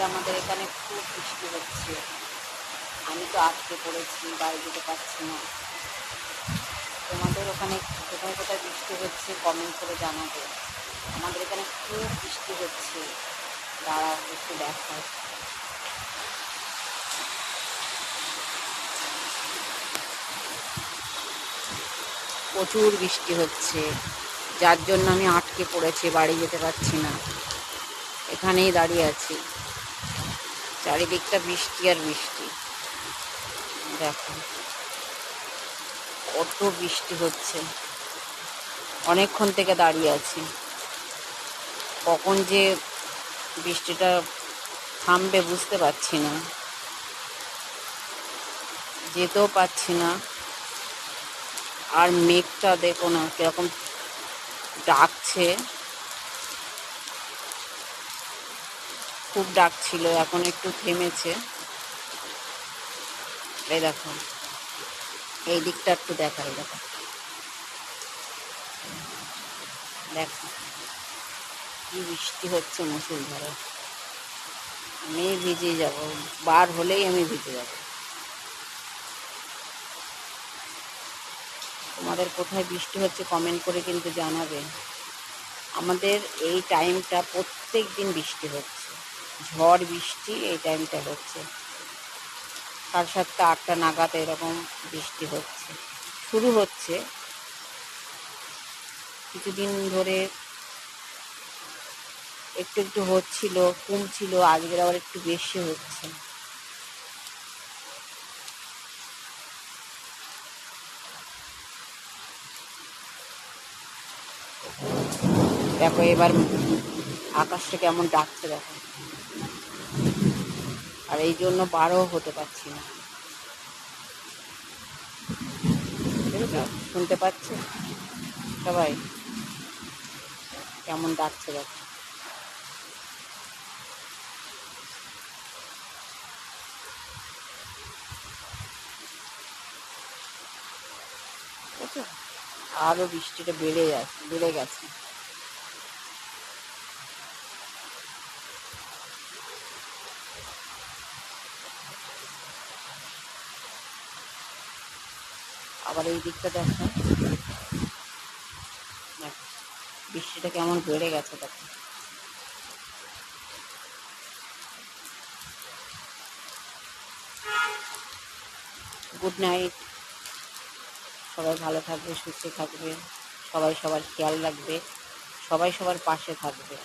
আমাদের এখানে খুব বৃষ্টি হচ্ছে। আমি তো আটকে পড়েছি, বাড়ি যেতে পারছি না। তোমাদের ওখানে কোথায় কোথায় বৃষ্টি হচ্ছে কমেন্ট করে জানাবে। আমাদের এখানে খুব বৃষ্টি হচ্ছে। দাঁড়াও একটু দেখাও। প্রচুর বৃষ্টি হচ্ছে, যার জন্য আমি আটকে পড়েছি, বাড়ি যেতে পারছি না। এখানেই দাঁড়িয়ে আছি, চারিদিকটা বৃষ্টি আর বৃষ্টি। দেখো কত বৃষ্টি হচ্ছে, অনেকক্ষণ থেকে দাঁড়িয়ে আছি। কখন যে বৃষ্টিটা থামবে বুঝতে পারছি না, যেতেও পারছি না। আর মেঘটা দেখো না কিরকম ডাকছে, খুব ডাকছিল, এখন একটু থেমেছে। এই দেখো, এই দিকটা একটু দেখাই, দেখো দেখো কি বৃষ্টি হচ্ছে মুষলধারে। আমি ভিজে যাব, বার হলেই আমি ভিজে যাব। তোমাদের কোথায় বৃষ্টি হচ্ছে কমেন্ট করে কিন্তু জানাবে। আমাদের এই টাইমটা প্রত্যেক দিন বৃষ্টি হচ্ছে, ঝড় বৃষ্টি এই টাইমটা হচ্ছে। 7:30 8টা নাগাদ এরকম বৃষ্টি হচ্ছে, শুরু হচ্ছে। কিছুদিন ধরে একটু একটু হচ্ছিল, কমছিল, আজকের আবার একটু বেশি হচ্ছে। দেখো এবার আকাশটা কেমন ডাকছে দেখো। আর এই জন্য বারও হতে পারছি না, বুঝেছো? শুনতে পাচ্ছে সবাই কেমন ডাকছে দেখো। বুঝেছো? আরো বৃষ্টিটা বেড়ে গেছে। আবার এই দিকটা দেখো, বৃষ্টিটা কেমন বেড়ে গেছে দেখো। গুড নাইট, সবাই ভালো থাকবে, সুস্থ থাকবে, সবাই সবার খেয়াল রাখবে, সবাই সবার পাশে থাকবে।